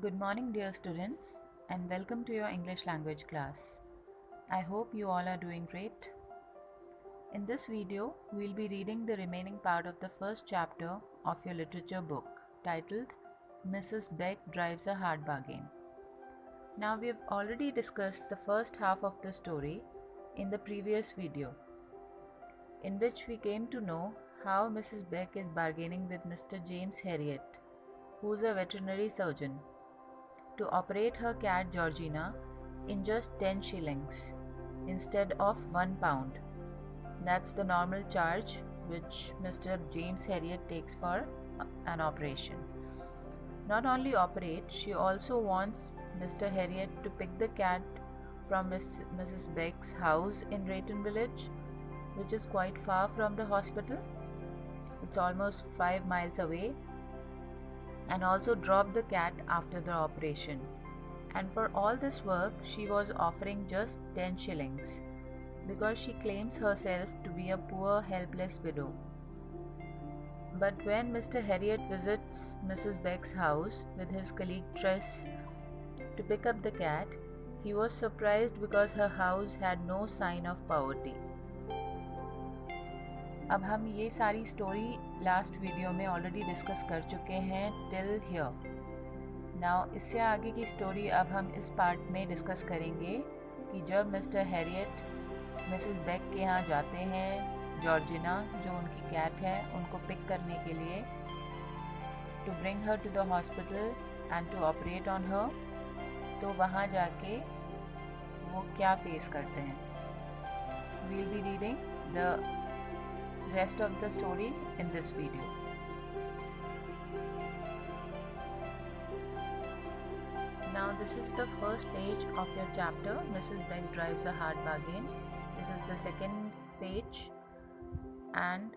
Good morning, dear students, and welcome to your English language class. I hope you all are doing great. In this video, we'll be reading the remaining part of the first chapter of your literature book titled Mrs. Beck Drives a Hard Bargain. Now, we have already discussed the first half of the story in the previous video, in which we came to know how Mrs. Beck is bargaining with Mr. James Herriot, who's a veterinary surgeon, to operate her cat Georgina in just 10 shillings instead of £1. That's the normal charge which Mr. James Herriot takes for an operation. Not only operate, she also wants Mr. Herriot to pick the cat from Mrs. Beck's house in Rayton Village, which is quite far from the hospital. It's almost 5 miles away, and also drop the cat after the operation. And for all this work, she was offering just 10 shillings because she claims herself to be a poor, helpless widow. But when Mr. Herriot visits Mrs. Beck's house with his colleague Tress to pick up the cat, he was surprised because her house had no sign of poverty. अब हम ये सारी story last video में already discuss कर चुके हैं till here. Now इससे आगे की स्टोरी अब हम इस पार्ट में डिस्कस करेंगे कि जब मिस्टर हैरियट मिसेस बेक के यहाँ जाते हैं जॉर्जिना, जो उनकी कैट है, उनको पिक करने के लिए, to bring her to the hospital and to operate on her, तो वहाँ जाके वो क्या फेस करते हैं. We'll be reading the rest of the story in this video. Now this is the first page of your chapter, Mrs. Beck Drives a Hard Bargain. This is the second page, and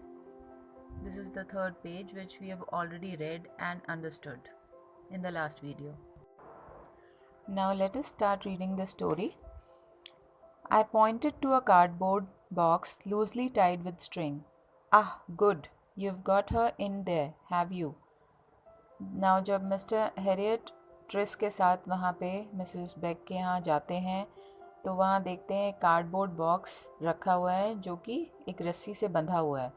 this is the third page, which we have already read and understood in the last video. Now let us start reading the story. I pointed to a cardboard box loosely tied with string. Ah, good. You've got her in there, have you? Now जब mister Harriet tris के साथ वहाँ पे Mrs bake के यहाँ जाते हैं तो वहाँ देखते हैं कार्डबोर्ड बॉक्स रखा हुआ है जो कि एक रस्सी से बंधा हुआ है.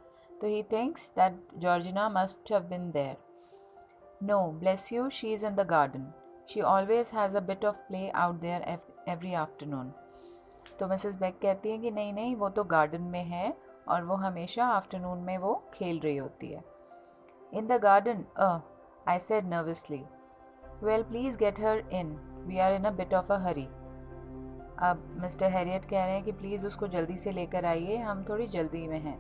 तो he thinks that Georgina must have been there. No, bless you, she is in the garden. She always has a bit of play out there every afternoon. तो मिसेस बेक कहती हैं कि नहीं नहीं, वो तो गार्डन में है और वो हमेशा आफ्टरनून में वो खेल रही होती है. In the garden, I said nervously. Well, please get her in, we are in a bit of a hurry. अब मिस्टर हैरियट कह रहे हैं कि प्लीज़ उसको जल्दी से लेकर आइए, हम थोड़ी जल्दी में हैं.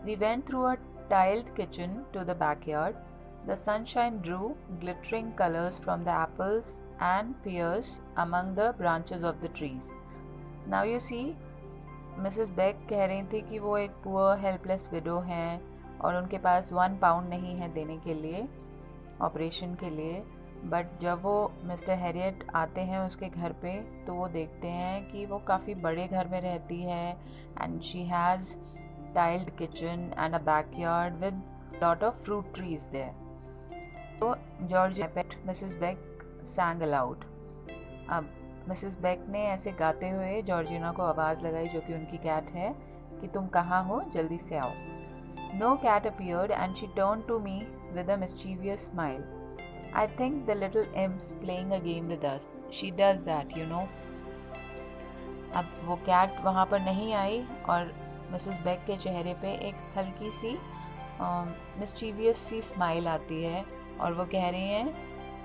We went through a tiled kitchen to the backyard. The sunshine drew glittering colors from the apples and pears among the branches of the trees. Now you see, Mrs Beck कह रही थी कि वो एक पुअर हेल्पलेस विडो हैं और उनके पास £1 नहीं है देने के लिए ऑपरेशन के लिए. बट जब वो मिस्टर हैरियट आते हैं उसके घर पे तो वो देखते हैं कि वो काफ़ी बड़े घर में रहती है and she has tiled kitchen and a backyard with lot of fruit trees there. तो George pet Mrs Beck sang aloud. अब मिसेस बेक ने ऐसे गाते हुए जॉर्जिना को आवाज़ लगाई, जो कि उनकी कैट है, कि तुम कहाँ हो, जल्दी से आओ. No cat appeared and she turned to me with a mischievous smile. I think the little imp's playing a game with us. She does that, you know. अब वो कैट वहाँ पर नहीं आई और मिसेस बेक के चेहरे पे एक हल्की सी मिस्चीवियस सी स्माइल आती है और वो कह रही हैं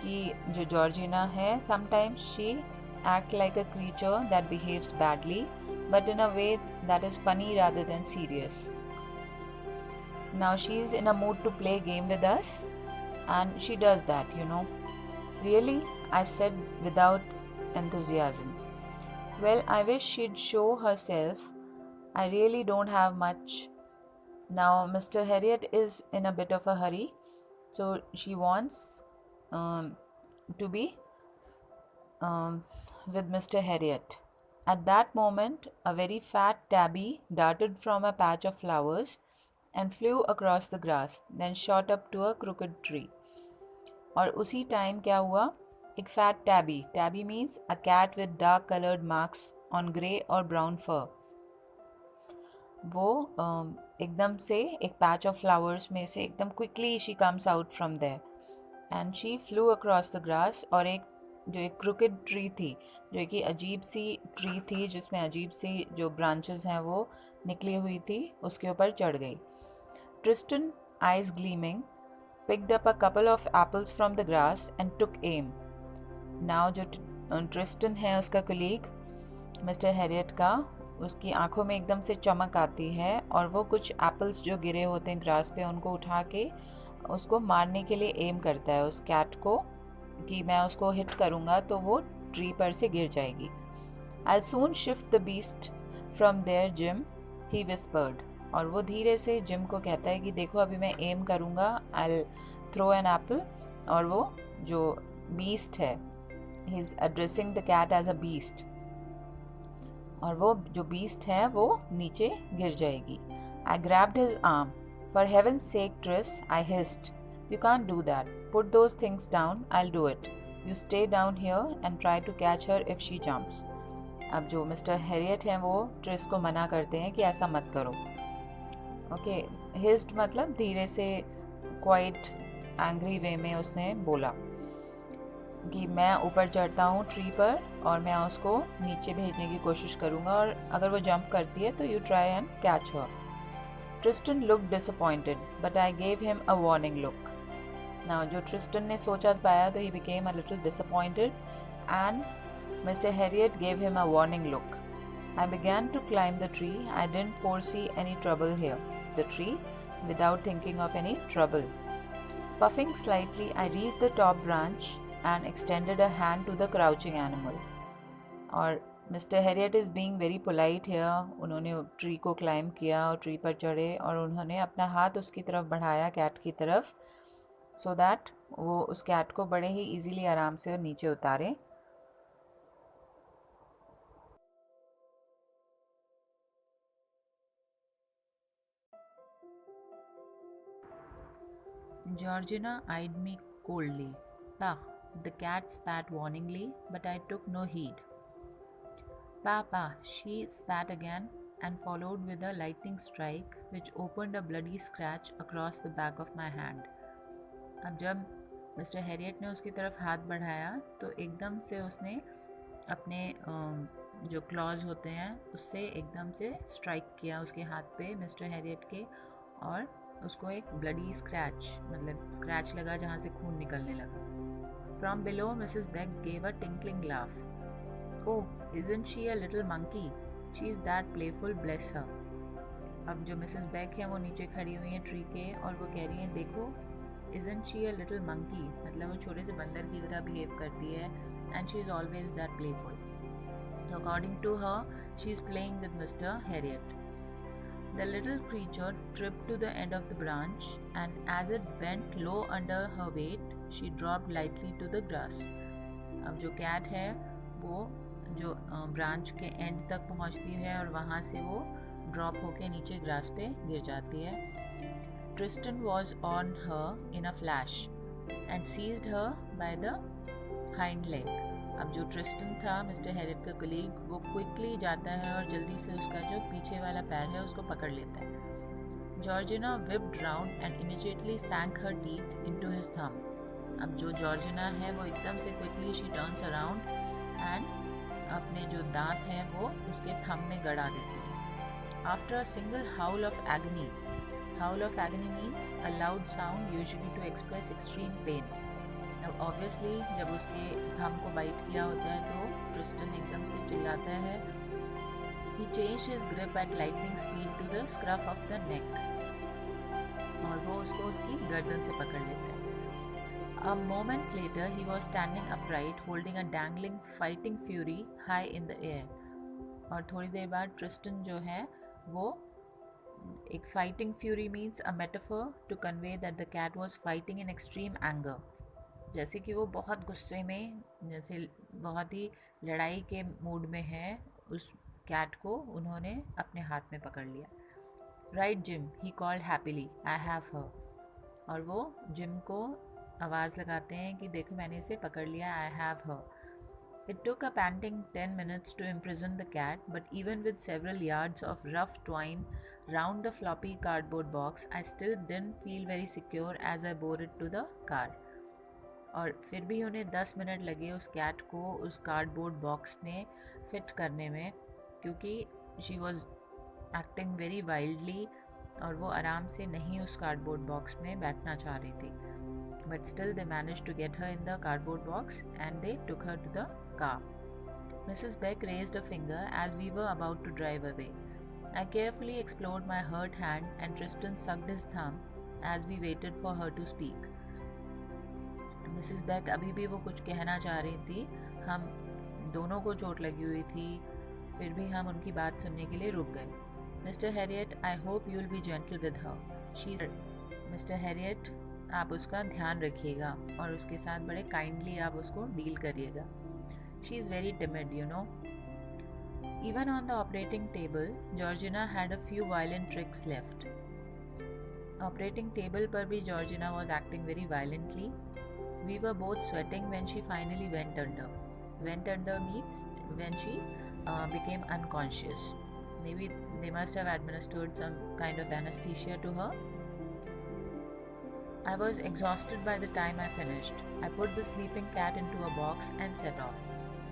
कि जो जॉर्जिना है, sometimes she act like a creature that behaves badly, but in a way that is funny rather than serious. Now she's in a mood to play a game with us, and she does that, you know. Really? I said without enthusiasm. Well, I wish she'd show herself. I really don't have much. Now Mr. Herriot is in a bit of a hurry, so she wants to be with Mr. Herriot. At that moment, a very fat tabby darted from a patch of flowers and flew across the grass, then shot up to a crooked tree. और उसी time क्या हुआ, एक fat tabby, tabby means a cat with dark coloured marks on grey और brown fur, वो एकदम से एक पैच ऑफ फ्लावर्स में से एकदम quickly she comes out from there and she flew across the grass, और एक क्रुकेड ट्री थी, जो कि अजीब सी ट्री थी जिसमें अजीब सी जो ब्रांचेस हैं वो निकली हुई थी, उसके ऊपर चढ़ गई. Tristan, eyes gleaming, picked up a couple of apples from the grass and took aim. Now जो ट्रिस्टन है उसका कलीग मिस्टर हैरियट का, उसकी आंखों में एकदम से चमक आती है और वो कुछ एप्पल्स जो गिरे होते हैं ग्रास पे उनको उठा के उसको मारने के लिए एम करता है उस कैट को, कि मैं उसको हिट करूँगा तो वो ट्री पर से गिर जाएगी. I'll soon shift the beast from there, Jim, he whispered. और वो धीरे से जिम को कहता है कि देखो अभी मैं एम करूँगा, I'll throw an apple, और वो जो बीस्ट है, he is addressing the cat as a beast, और वो जो बीस्ट है वो नीचे गिर जाएगी. I grabbed his arm. For heaven's sake, Tris, I hissed. You can't do that. Put those things down, I'll do it. You stay down here and try to catch her if she jumps. अब जो mister Harriet हैं वो tris को मना करते हैं कि ऐसा मत करो. ओके, हिस्ड मतलब धीरे से, क्वाइट एंग्री वे में उसने बोला कि मैं ऊपर चढ़ता हूँ ट्री पर और मैं उसको नीचे भेजने की कोशिश करूँगा, और अगर वो जंप करती है तो you try and catch her. Tristan look disappointed but I gave him a warning look. Now जो ट्रिस्टन ने सोचा पाया तो he became a little disappointed and Mr. Harriet gave him a warning look. I began to climb the tree. I didn't foresee any trouble here. The tree, without thinking of any trouble. Puffing slightly, I reached the top branch and extended a hand to the crouching animal. और Mr. Harriet is being very polite here. उन्होंने tree को climb किया और tree पर चढ़े और उन्होंने अपना हाथ उसकी तरफ बढ़ाया, कैट की तरफ, so that वो उस कैट को बड़े ही इजीली आराम से नीचे उतारे. Georgina eyed me coldly. Pa, the cat spat warningly, but I took no heed. Pa, pa, she spat again and followed with a lightning strike which opened a bloody scratch across the back of my hand. अब जब mister Herriot ने उसकी तरफ हाथ बढ़ाया तो एकदम से उसने अपने जो क्लॉज होते हैं उससे एकदम से स्ट्राइक किया उसके हाथ पे मिस्टर हैरियट के, और उसको एक ब्लडी स्क्रैच, मतलब स्क्रैच लगा जहाँ से खून निकलने लगा. From below Mrs Beck gave a tinkling laugh. Oh, isn't she a little monkey, she is that playful, bless her. अब जो मिसेस बेक है वो नीचे खड़ी हुई हैं ट्री के और वो कह रही हैं देखो, isn't she a little monkey, मतलब वो छोटे से बंदर की तरह बिहेव करती है, and she is always that playful. According to her, she is playing with Mr. Harriet. The little creature tripped to the end of the branch, and as it bent low under her weight, she dropped lightly to the grass. अब जो cat है वो जो branch के and तक पहुंचती है और वहाँ से वो ड्रॉप होके नीचे ग्रास पे गिर जाती है. Tristan was on her in a flash and seized her by the hind leg. अब जो ट्रिस्टन था मिस्टर हैरियट का कलीग, वो क्विकली जाता है और जल्दी से उसका जो पीछे वाला पैर है उसको पकड़ लेता है. Georgina whipped round and immediately sank her teeth into his thumb. अब जो जॉर्जिना है वो एकदम से quickly she turns around and अपने जो दांत हैं वो उसके थंब में गड़ा देती है. After a single howl of agony, howl of agony means a loud sound usually to express extreme pain. अब ऑब्वियसली जब उसके थंब को बाइट किया होता है तो ट्रिस्टन एकदम से चिल्लाता है. He changed his grip at lightning speed to the scruff of the neck. और वो उसको उसकी गर्दन से पकड़ लेता है. A moment later he was standing upright holding a dangling fighting fury high in the air. और थोड़ी देर बाद ट्रिस्टन जो है वो एक fighting fury means a metaphor to convey that the cat was fighting in extreme anger. जैसे कि वो बहुत गुस्से में, जैसे बहुत ही लड़ाई के मूड में है, उस कैट को उन्होंने अपने हाथ में पकड़ लिया. Right gym, he called happily, I have her. और वो जिम को आवाज़ लगाते हैं कि देखो मैंने इसे पकड़ लिया, I have her. It took a panting 10 minutes to imprison the cat, but even with several yards of rough twine round the floppy cardboard box, I still didn't feel very secure as I bore it to the car. और फिर भी उन्हें 10 minute लगे उस cat को उस cardboard box में fit करने में, क्योंकि she was acting very wildly और वो आराम से नहीं उस कार्डबोर्ड बॉक्स में बैठना चाह रही थी. But still they managed to get her in the cardboard box and they took her to the car. Mrs. Beck raised a finger as we were about to drive away. I carefully explored my hurt hand and Tristan sucked his thumb as we waited for her to speak. Mrs. Beck अभी भी वो कुछ कहना चाह रही थी. हम दोनों को चोट लगी हुई थी, फिर भी हम उनकी बात सुनने के लिए रुक गए. Mr. Harriet, I hope you'll be gentle with her. Mr. Harriet, आप उसका ध्यान रखिएगा और उसके साथ बड़े काइंडली आप उसको डील करिएगा. She is very timid, you know. Even on the operating table, Georgina had a few violent tricks left. Operating table पर भी Georgina was acting very violently. We were both sweating when she finally went under. Went under means when she became unconscious. Maybe they must have administered some kind of anesthesia to her. I was exhausted by the time I finished. I put the sleeping cat into a box and set off.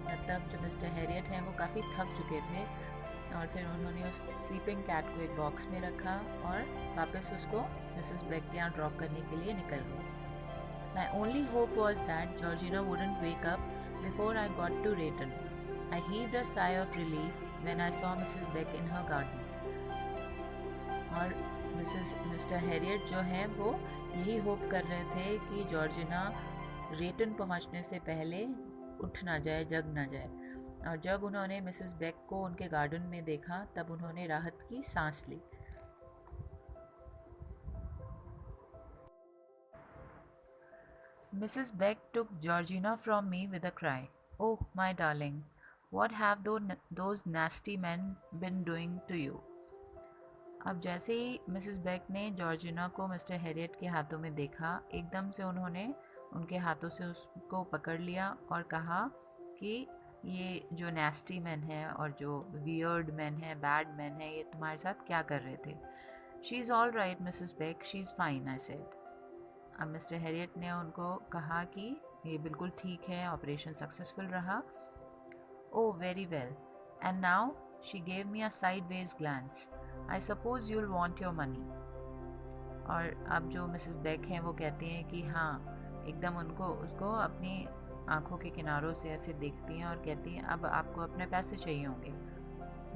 मतलब जो mister Harriet हैं वो काफ़ी थक चुके थे और फिर उन्होंने उस स्लीपिंग कैट को एक बॉक्स में रखा और वापस उसको मिसेस बेक के यहाँ ड्रॉप करने के लिए निकल गए. My only hope was that Georgina wouldn't wake up before I got to Rayton. I heaved a sigh of relief when I saw Mrs. Beck in her garden. और mister Harriet जो हैं वो यही होप कर रहे थे कि Georgina रेटन पहुंचने से पहले उठ ना जाए, जग ना जाए. और जब उन्होंने मिसेस बेक को उनके गार्डन में देखा तब उन्होंने राहत की सांस ली. Mrs. Beck took Georgina from me with a cry. Oh, my darling, what have those nasty men been doing to you? अब जैसे ही मिसेस बेक ने जॉर्जिना को मिस्टर हैरियट के हाथों में देखा, एकदम से उन्होंने उनके हाथों से उसको पकड़ लिया और कहा कि ये जो नेस्टी मैन है और जो वियर्ड मैन है, बैड मैन है, ये तुम्हारे साथ क्या कर रहे थे. She is all right Mrs Beck, she is fine, I said. अब मिस्टर हैरियट ने उनको कहा कि ये बिल्कुल ठीक है, ऑपरेशन सक्सेसफुल रहा. Oh very well, and now she gave me a sideways glance. I suppose you'll want your money. और अब जो मिसेस बेक हैं वो कहती हैं कि हाँ, एकदम उसको अपनी आंखों के किनारों से ऐसे देखती हैं और कहती हैं अब आपको अपने पैसे चाहिए होंगे.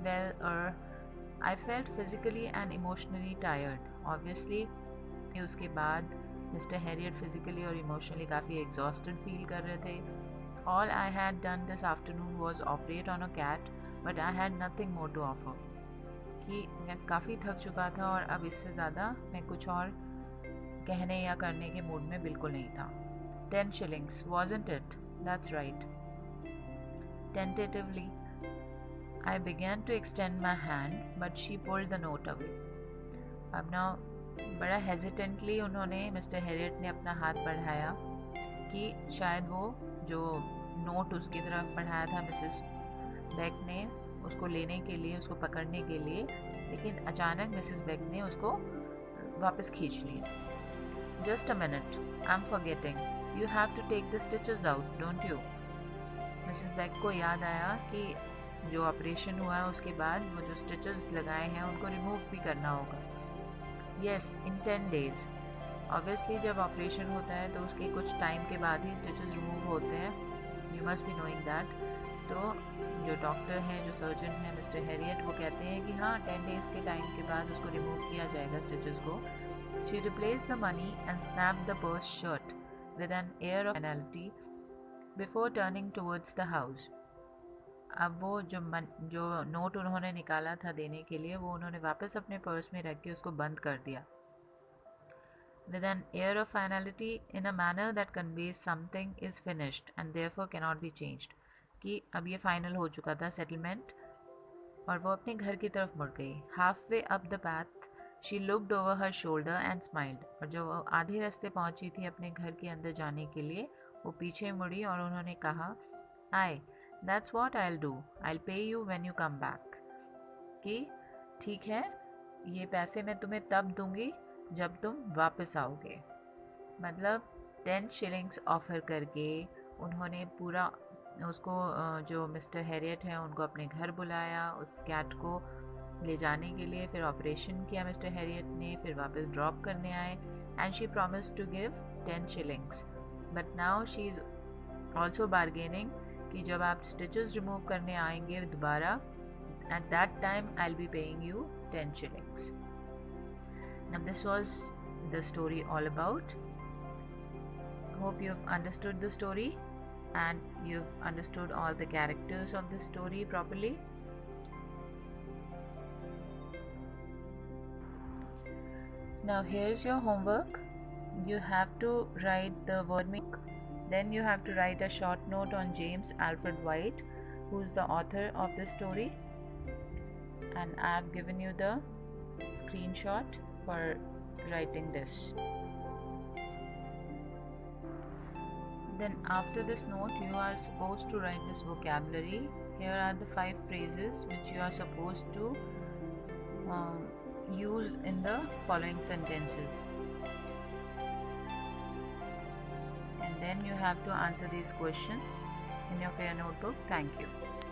Well, I felt physically and emotionally tired. Obviously उसके बाद मिस्टर हैरियट फिजिकली और इमोशनली काफ़ी एग्जॉस्टेड फील कर रहे थे. All I had done this afternoon was operate on a cat, but I had nothing more to offer. कि मैं काफ़ी थक चुका था और अब इससे ज़्यादा मैं कुछ और कहने या करने के मूड में बिल्कुल नहीं था. 10 shillings, wasn't it? That's right. Tentatively, I began to extend my hand, but she pulled the note away. अब ना बड़ा हेजिटेंटली उन्होंने मिस्टर हैरियट ने अपना हाथ बढ़ाया कि शायद वो जो नोट उसकी तरफ बढ़ाया था मिसेस बेक ने उसको लेने के लिए, उसको पकड़ने के लिए, लेकिन अचानक मिसेस बेक ने उसको वापस खींच लिया. Just a minute, I am forgetting, you have to take the stitches out, don't you. Mrs Beck को याद आया कि जो ऑपरेशन हुआ है उसके बाद वो जो स्टिचेस लगाए हैं उनको रिमूव भी करना होगा. येस, इन 10 days. ऑब्वियसली जब ऑपरेशन होता है तो उसके कुछ टाइम के बाद ही स्टिचेस रिमूव होते हैं. You must be knowing that. तो जो डॉक्टर हैं, जो सर्जन हैं मिस्टर हैरियट, वो कहते हैं कि हाँ 10 days के टाइम के बाद उसको रिमूव किया जाएगा स्टिचेस को. She replace the money and snap the purse shut with an air of finality before turning towards the house. अब वो जो नोट उन्होंने निकाला था देने के लिए वो उन्होंने वापस अपने पर्स में रख के उसको बंद कर दिया. With an air of finality in a manner that conveys something is finished and therefore cannot be changed. कि अब ये फाइनल हो चुका था सेटलमेंट. और वो अपने घर की तरफ मुड़ गई. Half way up the path she looked over her shoulder and smiled. और जब वो आधे रास्ते पहुंची थी अपने घर के अंदर जाने के लिए, वो पीछे मुड़ी और उन्होंने कहा, I that's what I do, I pay you when you come back. कि ठीक है, ये पैसे मैं तुम्हें तब दूंगी जब तुम वापस आओगे। मतलब 10 शिलिंग्स ऑफ़र करके उन्होंने पूरा उसको जो मिस्टर हैरियट हैं उनको अपने घर बुलाया, उस कैट को ले जाने के लिए। फिर ऑपरेशन किया मिस्टर हैरियट ने, फिर वापस ड्रॉप करने आए, and she promise to give 10 shillings. But now she is also bargaining कि जब आप स्टिचेस रिमूव करने आएंगे दोबारा, at that time I'll be paying you 10 shillings. Now this was the story all about. Hope you've understood the story and you've understood all the characters of the story properly. Now here's your homework. You have to write the word meaning. Then you have to write a short note on James Alfred White, who is the author of the story. And I have given you the screenshot for writing this. Then after this note, you are supposed to write this vocabulary. Here are the 5 phrases which you are supposed to use in the following sentences. And then you have to answer these questions in your fair notebook. Thank you.